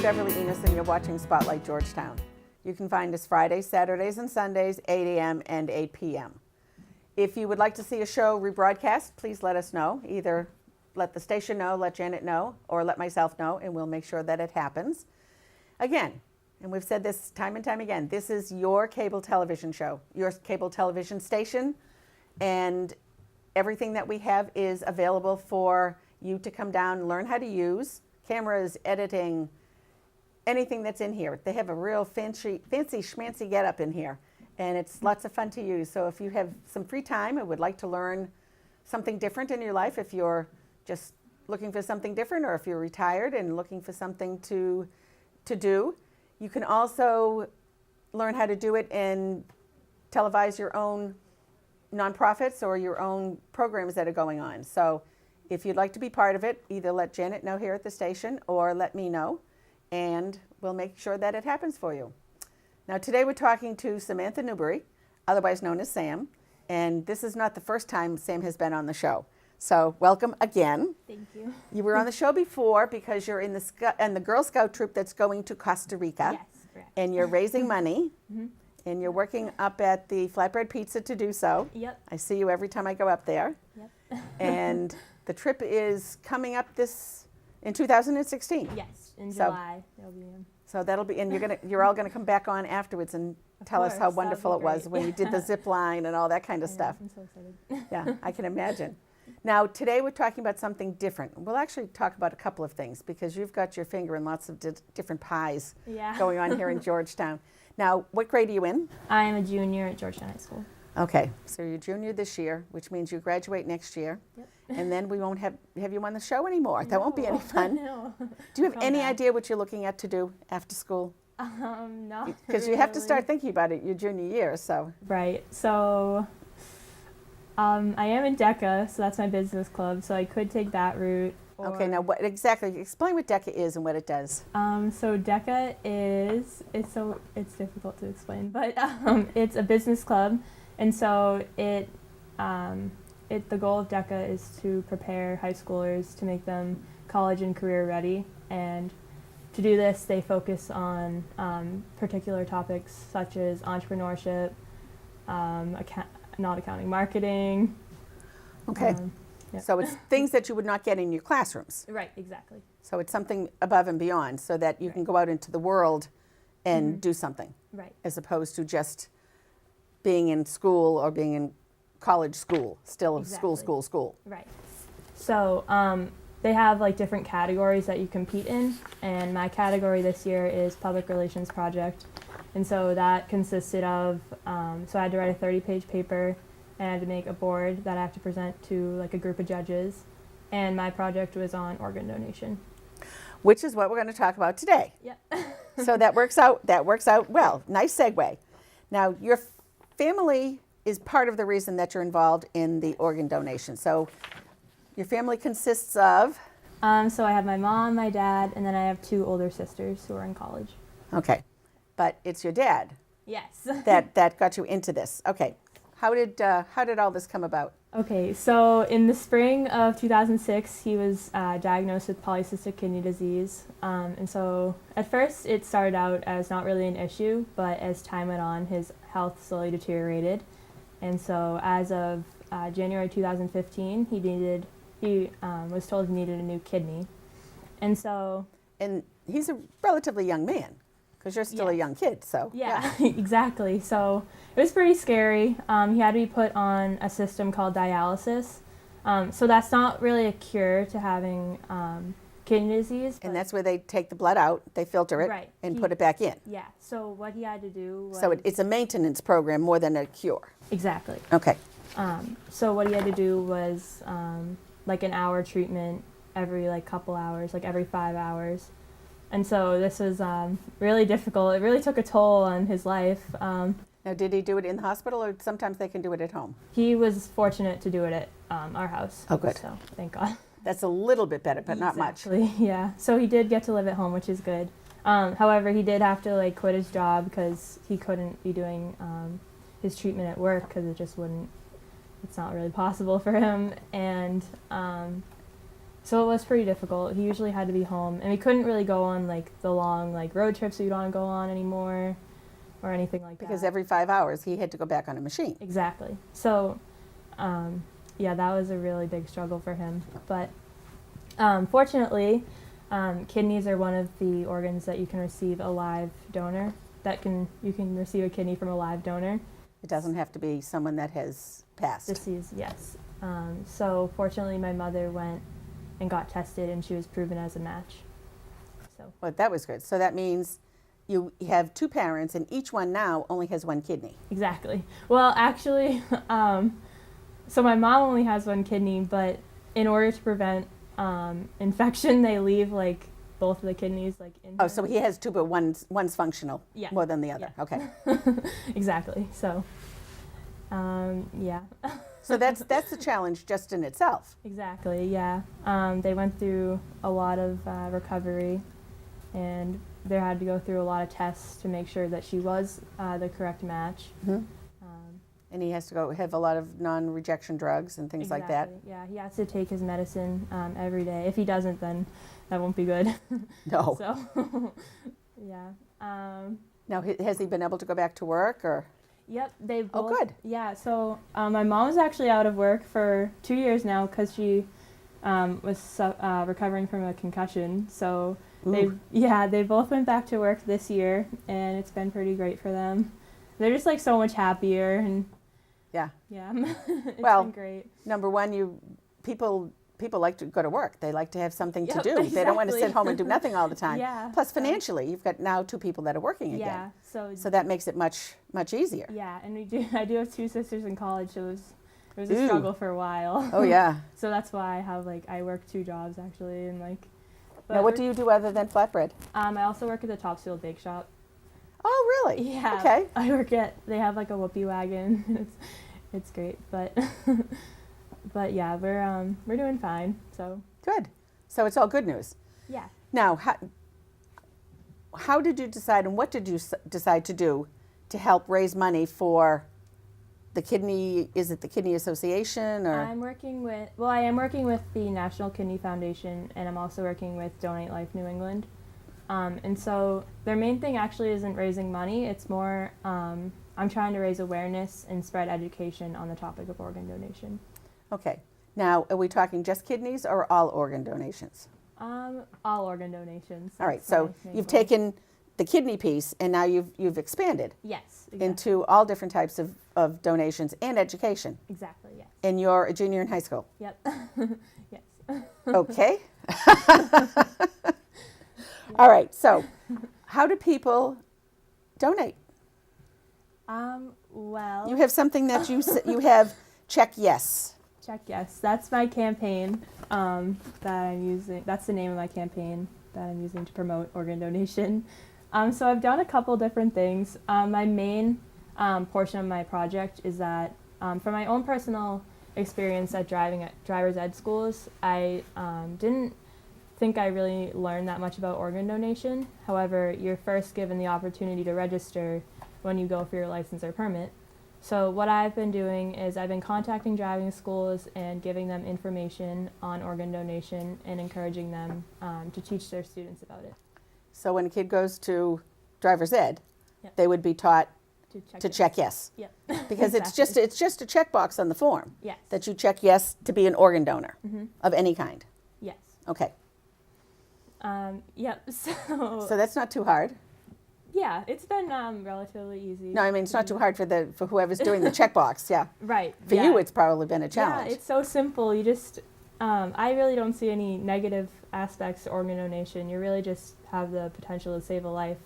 Beverly Enos, and you're watching Spotlight Georgetown. You can find us Fridays, Saturdays, and Sundays, 8 a.m. and 8 p.m. If you would like to see a show rebroadcast, please let us know. Either let the station know, let Janet know, or let myself know, and we'll make sure that it happens. Again, and we've said this time and time again, this is your cable television show, your cable television station, and everything that we have is available for you to come down and learn how to use. Cameras, editing, anything that's in here. They have a real fancy schmancy get-up in here, and it's lots of fun to use. So if you have some free time and would like to learn something different in your life, if you're just looking for something different, or if you're retired and looking for something to do, you can also learn how to do it and televise your own nonprofits or your own programs that are going on. So if you'd like to be part of it, either let Janet know here at the station or let me know, and we'll make sure that it happens for you. Now today we're talking to Samantha Newberry, otherwise known as Sam, and this is not the first time Sam has been on the show. So welcome again. Thank you. You were on the show before because you're in the Girl Scout troop that's going to Costa Rica. Yes, correct. And you're raising money, Mm-hmm. and you're working up at the Flatbread Pizza to do so. Yep. I see you every time I go up there. Yep. And the trip is coming up in 2016. Yes, in So- July. It'll be in. So that'll be, and you're all gonna come back on afterwards and tell us how course, that would wonderful it be was great. when you did the zip line and all that kind of I know, stuff. I'm so excited. Yeah, I can imagine. Now, today we're talking about something different. We'll actually talk about a couple of things because you've got your finger in lots of different pies Yeah. going on here in Georgetown. Now, what grade are you in? I am a junior at Georgetown High School. Okay, so you're junior this year, which means you graduate next year. Yep. And then we won't have you on the show anymore. That won't be any fun. No. Do you have Come any back. idea what you're looking at to do after school? No. Because you have to really. start thinking about it your junior year, so. Right. So, I am in DECA, so that's my business club. So I could take that route. Okay, now what exactly, explain what DECA is and what it does. So DECA is, it's difficult to explain, but it's a business club, and so the goal of DECA is to prepare high schoolers to make them college and career ready, and to do this they focus on particular topics such as entrepreneurship, not accounting, marketing. Okay, Yeah. so it's things that you would not get in your classrooms. Right, exactly. So it's something above and beyond so that you can go out into the world and Mhm. do something, Right. as opposed to just being in school or being in college school, still Exactly. school. Right. So they have like different categories that you compete in, and my category this year is public relations project, and so that consisted of so I had to write a 30-page paper, and I had to make a board that I have to present to like a group of judges, and my project was on organ donation. Which is what we're going to talk about today. Yep. So that works out well. Nice segue. Now, your family is part of the reason that you're involved in the organ donation. So your family consists of? So I have my mom, my dad, and then I have 2 older sisters who are in college. Okay, but it's your dad Yes. that got you into this. Okay, how did all this come about? Okay, so in the spring of 2006, he was diagnosed with polycystic kidney disease. And so at first it started out as not really an issue, but as time went on, his health slowly deteriorated. And so as of January 2015, he was told he needed a new kidney. And so... And he's a relatively young man, because you're still a Yes. young kid, so. Yeah, exactly. So it was pretty scary. He had to be put on a system called dialysis. So that's not really a cure to having kidney disease. And that's where they take the blood out, they filter it, Right. and put it back in. Yeah, so what he had to do was... So it's a maintenance program more than a cure. Exactly. Okay. So what he had to do was like an hour treatment every like couple hours, like every 5 hours. And so this was really difficult. It really took a toll on his life. Now, did he do it in the hospital, or sometimes they can do it at home? He was fortunate to do it at our house. Oh, good. So thank God. That's a little bit better, but not much. Exactly, yeah. So he did get to live at home, which is good. However, he did have to like quit his job because he couldn't be doing his treatment at work because it's not really possible for him. And So it was pretty difficult. He usually had to be home, and we couldn't really go on like the long like road trips we'd want to go on anymore, or anything like that. Because every 5 hours he had to go back on a machine. Exactly. So, yeah, that was a really big struggle for him. But fortunately, kidneys are one of the organs that you can receive a live donor. You can receive a kidney from a live donor. It doesn't have to be someone that has passed. Deceased, yes. So fortunately, my mother went and got tested, and she was proven as a match. So. But that was good. So that means you have 2 parents, and each one now only has 1 kidney. Exactly. Well, actually, so my mom only has 1 kidney, but in order to prevent infection, they leave like both of the kidneys like in. Oh, so he has 2, but one's functional more than the other. Yeah. Okay. Exactly. So, yeah. So that's a challenge just in itself. Exactly. Yeah. They went through a lot of recovery, and they had to go through a lot of tests to make sure that she was the correct match. Mm-hmm. And he has to go have a lot of non-rejection drugs and things like that. Yeah, he has to take his medicine every day. If he doesn't, then that won't be good. No. So, yeah. Now, has he been able to go back to work or? Yep, they both. Oh, good. Yeah, so my mom was actually out of work for 2 years now because she was recovering from a concussion. So they both went back to work this year, and it's been pretty great for them. They're just like so much happier, and yeah, it's been great. Number one, people like to go to work. They like to have something to do. Exactly. They don't want to sit home and do nothing all the time. Yeah. Plus, financially, you've got now 2 people that are working again. Yeah. So that makes it much easier. Yeah, and I do have 2 sisters in college, so it was a struggle for a while. Oh yeah. So that's why I work 2 jobs actually, and like. Now, what do you do other than flatbread? I also work at the Topsfield Bake Shop. Oh really? Yeah. Okay. They have like a whoopee wagon. It's great, but yeah, we're doing fine. So good. So it's all good news. Yeah. Now, how did you decide, and what did you decide to do to help raise money for the kidney? Is it the Kidney Association or? I am working with the National Kidney Foundation, and I'm also working with Donate Life New England. And so their main thing actually isn't raising money. It's more I'm trying to raise awareness and spread education on the topic of organ donation. Okay. Now, are we talking just kidneys or all organ donations? All organ donations. All right. So you've taken the kidney piece, and now you've expanded. Yes. Exactly. Into all different types of donations and education. Exactly. Yes. And you're a junior in high school. Yep. Yes. Okay. All right. So, how do people donate? Well. You have something that you have. Check yes. Check yes. That's my campaign that I'm using. That's the name of my campaign that I'm using to promote organ donation. So I've done a couple different things. My main portion of my project is that from my own personal experience at driver's ed schools, I didn't think I really learned that much about organ donation. However, you're first given the opportunity to register when you go for your license or permit. So what I've been doing is I've been contacting driving schools and giving them information on organ donation and encouraging them to teach their students about it. So when a kid goes to driver's ed, Yep. they would be taught To check yes. Yep. Because Exactly. it's just a checkbox on the form. Yes. That you check yes to be an organ donor Mhm. of any kind. Yes. Okay. Yep. So that's not too hard. Yeah, it's been relatively easy. No, I mean it's not too hard for whoever's doing the checkbox. Yeah. Right. For yeah. you, it's probably been a challenge. Yeah, it's so simple. You just, I really don't see any negative aspects to organ donation. You really just have the potential to save a life.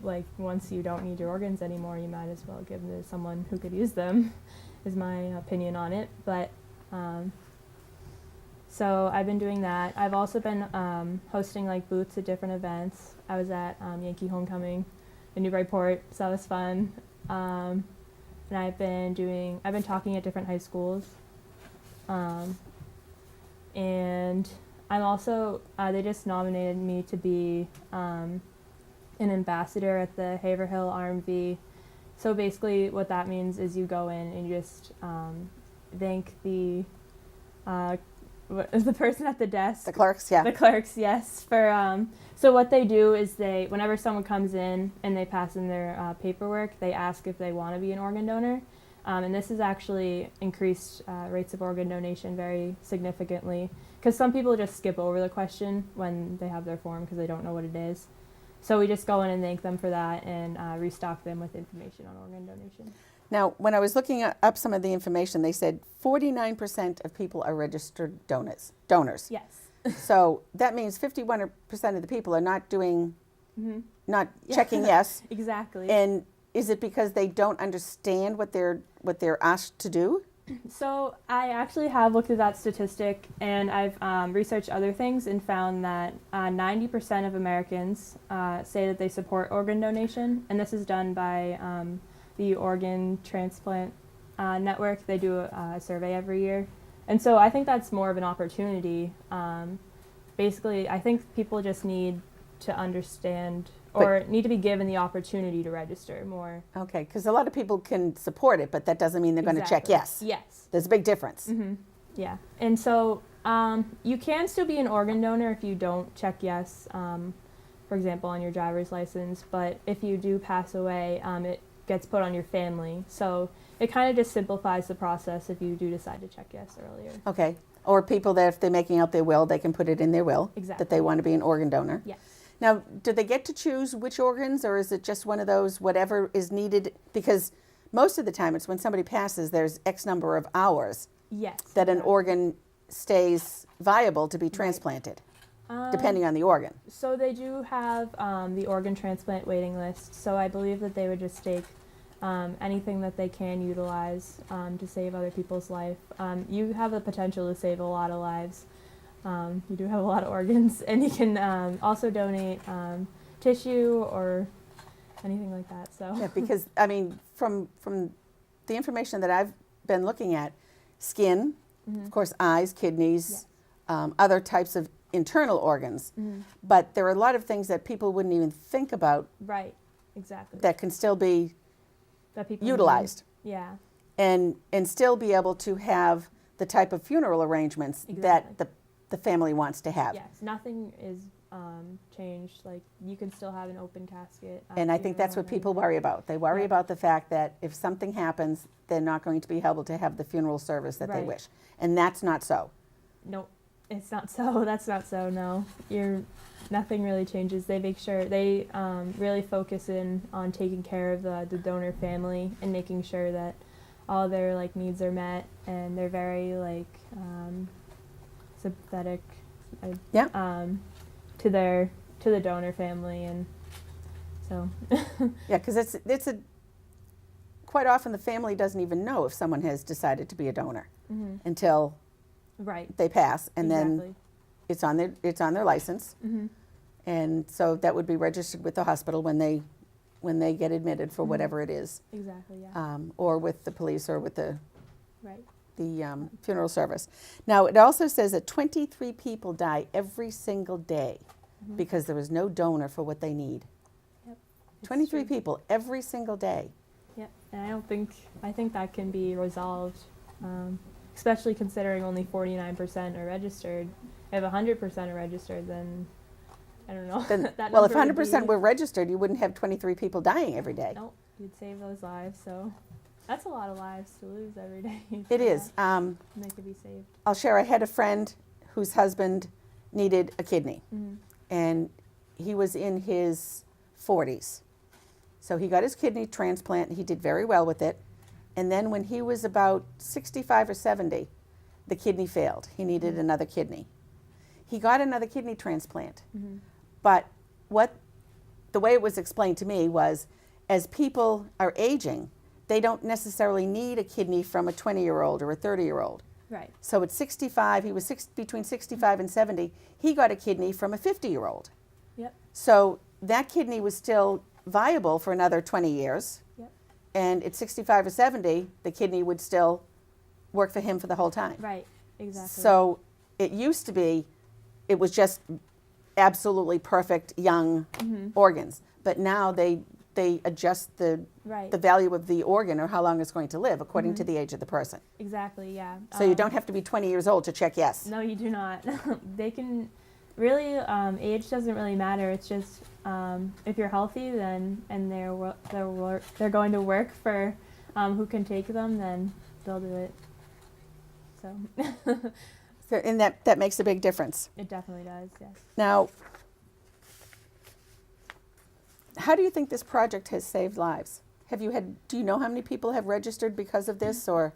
Like, once you don't need your organs anymore, you might as well give them to someone who could use them, is my opinion on it. But, so I've been doing that. I've also been hosting, like, booths at different events. I was at Yankee Homecoming in Newburyport, so that was fun. And I've been talking at different high schools. And I'm also, they just nominated me to be an ambassador at the Haverhill RMV. So basically what that means is you go in and you just thank the the person at the desk. The clerks, yeah. The clerks, yes. So what they do is whenever someone comes in and they pass in their paperwork, they ask if they want to be an organ donor. And this has actually increased rates of organ donation very significantly, because some people just skip over the question when they have their form because they don't know what it is. So we just go in and thank them for that and restock them with information on organ donation. Now, when I was looking up some of the information, they said 49% of people are registered donors. Yes. So that means 51% of the people are not doing, not checking yes. Exactly. And is it because they don't understand what they're asked to do? So I actually have looked at that statistic, and I've researched other things and found that 90% of Americans say that they support organ donation, and this is done by the Organ Transplant Network. They do a survey every year. And so I think that's more of an opportunity. Basically, I think people just need to understand or need to be given the opportunity to register more. Okay, because a lot of people can support it, but that doesn't mean they're going to check yes. Yes. There's a big difference. Mm-hmm. Yeah. And so you can still be an organ donor if you don't check yes, for example, on your driver's license. But if you do pass away, it gets put on your family. So it kind of just simplifies the process if you do decide to check yes earlier. Okay. Or people that if they're making out their will, they can put it in their will Exactly. that they want to be an organ donor. Yes. Now, do they get to choose which organs, or is it just one of those whatever is needed? Because most of the time it's when somebody passes, there's X number of hours Yes. that an organ stays viable to be transplanted, depending on the organ. So they do have the organ transplant waiting list. So I believe that they would just take anything that they can utilize to save other people's life. You have the potential to save a lot of lives. You do have a lot of organs, and you can also donate tissue or anything like that. So Yeah, because I mean, from the information that I've been looking at, skin, of course, eyes, kidneys, other types of internal organs, but there are a lot of things that people wouldn't even think about. Right, exactly. That can still be That people utilized. need. Yeah. And still be able to have the type of funeral arrangements that the family wants to have. Yes, nothing is changed. Like, you can still have an open casket. And I think that's what people worry about. They worry about the fact that if something happens, they're not going to be able to have the funeral service that they wish. And that's not so. Nope, it's not so. That's not so, no. Nothing really changes. They make sure, they really focus in on taking care of the donor family and making sure that all their like needs are met, and they're very like sympathetic to the donor family, and so Yeah, because it's quite often the family doesn't even know if someone has decided to be a donor until they pass, and then it's on their license, and so that would be registered with the hospital when they get admitted for whatever it is, or with the police or with the funeral service. Now, it also says that 23 people die every single day because there is no donor for what they need. Yep. 23 people every single day. Yep, and I think that can be resolved, especially considering only 49% are registered. If 100% are registered, then I don't know. Then, that well, if number would 100% be- were registered, you wouldn't have 23 people dying every day. Nope, you'd save those lives. So that's a lot of lives to lose every day. It is. And they could be saved. I'll share, I had a friend whose husband needed a kidney, and he was in his 40s. So he got his kidney transplant, and he did very well with it. And then when he was about 65 or 70, the kidney failed. He needed another kidney. He got another kidney transplant. But the way it was explained to me was, as people are aging, they don't necessarily need a kidney from a 20-year-old or a 30-year-old. Right. So at 65, he was between 65 and 70, he got a kidney from a 50-year-old. Yep. So that kidney was still viable for another 20 years. Yep. And at 65 or 70, the kidney would still work for him for the whole time. Right, exactly. So it used to be, it was just absolutely perfect young organs. But now they they adjust the Right. value of the organ or how long it's going to live according to the age of the person. Exactly, yeah. So you don't have to be 20 years old to check yes. No, you do not. They can really, age doesn't really matter. It's just if you're healthy, then and they're going to work for who can take them, then they'll do it. So So, and that makes a big difference. it definitely does. Yes. Now, how do you think this project has saved lives? Do you know how many people have registered because of this, or?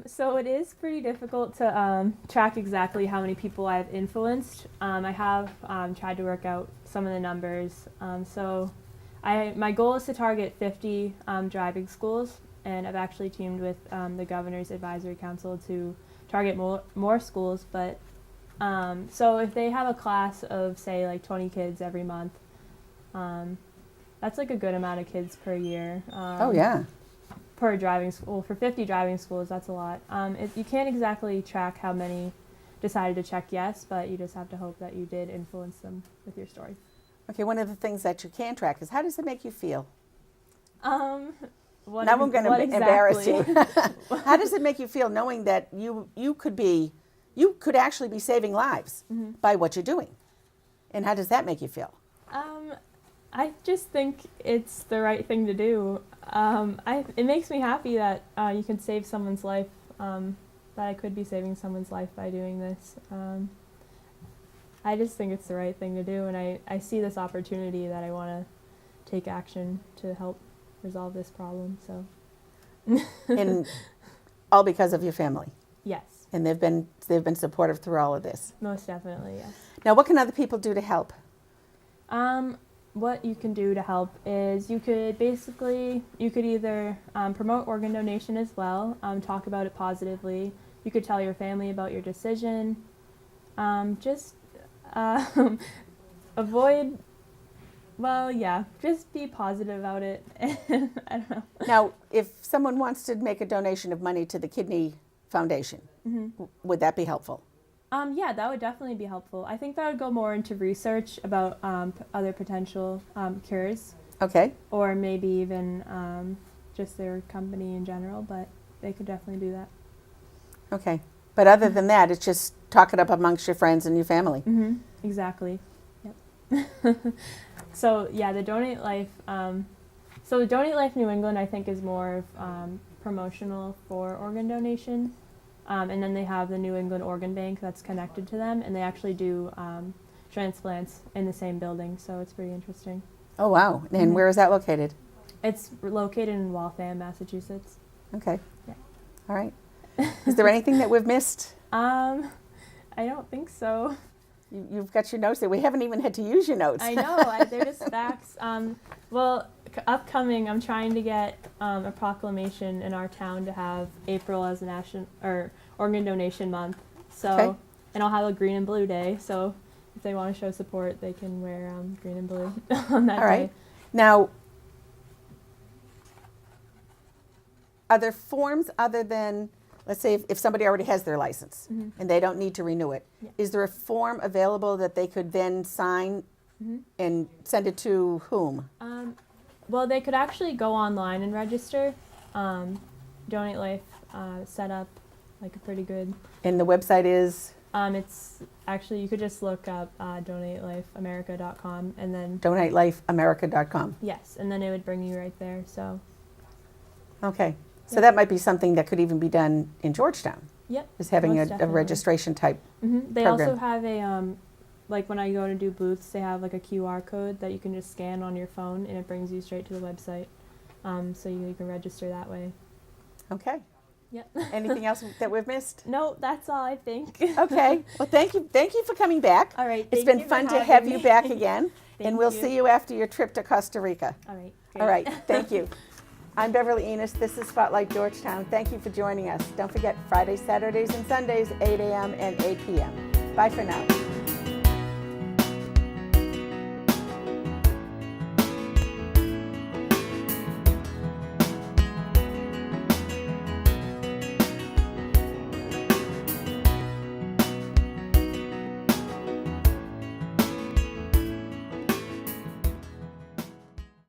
So it is pretty difficult to track exactly how many people I've influenced. I have tried to work out some of the numbers. So my goal is to target 50 driving schools, and I've actually teamed with the Governor's Advisory Council to target more schools. But so if they have a class of, say, like 20 kids every month, that's like a good amount of kids per year. Oh, yeah. Per driving school. For 50 driving schools, that's a lot. You can't exactly track how many decided to check yes, but you just have to hope that you did influence them with your story. Okay, one of the things that you can track is, how does it make you feel? Now Now I'm going to embarrass you. How does it make you feel knowing that you could actually be saving lives by what you're doing? And how does that make you feel? I just think it's the right thing to do. It makes me happy that you can save someone's life, that I could be saving someone's life by doing this. I just think it's the right thing to do, and I see this opportunity that I want to take action to help resolve this problem. So, And all because of your family. yes, And they've been supportive through all of this. most definitely, yes. Now, what can other people do to help? What you can do to help is you could either promote organ donation as well, talk about it positively. You could tell your family about your decision. Just avoid, just be positive about it. I don't know. Now, if someone wants to make a donation of money to the Kidney Foundation, would that be helpful? Yeah, that would definitely be helpful. I think that would go more into research about other potential cures, Okay. or maybe even just their company in general, but they could definitely do that. Okay. But other than that, it's just talk it up amongst your friends and your family. Exactly. Yep. So yeah, the Donate Life. So the Donate Life New England, I think, is more promotional for organ donation. And then they have the New England Organ Bank that's connected to them, and they actually do transplants in the same building, so it's pretty interesting. Oh, wow. And where is that located? It's located in Waltham, Massachusetts. Okay. Yeah. All right. Is there anything that we've missed? I don't think so. You've got your notes there. We haven't even had to use your notes. I know, they're just facts. Upcoming, I'm trying to get a proclamation in our town to have April as a organ donation month. So, Okay. And I'll have a green and blue day. So, if they want to show support, they can wear green and blue on that All right. day. Now, are there forms other than, let's say, if somebody already has their license and they don't need to renew it, Yeah. is there a form available that they could then sign and send it to whom? Well, they could actually go online and register. Donate Life set up like a pretty good. And the website is? It's actually, you could just look up donatelifeamerica.com and then. DonateLifeAmerica.com. Yes, and then it would bring you right there. So. Okay. So Yep. that might be something that could even be done in Georgetown, Yep. is having most a definitely. registration type. They program. also have a like when I go to do booths, they have like a QR code that you can just scan on your phone, and it brings you straight to the website. So you can register that way. Okay. Yep. Anything else that we've missed? No, that's all I think. Okay. Well, thank you for coming back. All right. It's thank been you for fun to having have you me. back again. Thank And we'll you. see you after your trip to Costa Rica. All right. All great. right. Thank you. I'm Beverly Enos. This is Spotlight Georgetown. Thank you for joining us. Don't forget, Fridays, Saturdays, and Sundays, 8 a.m. and 8 p.m. Bye for now.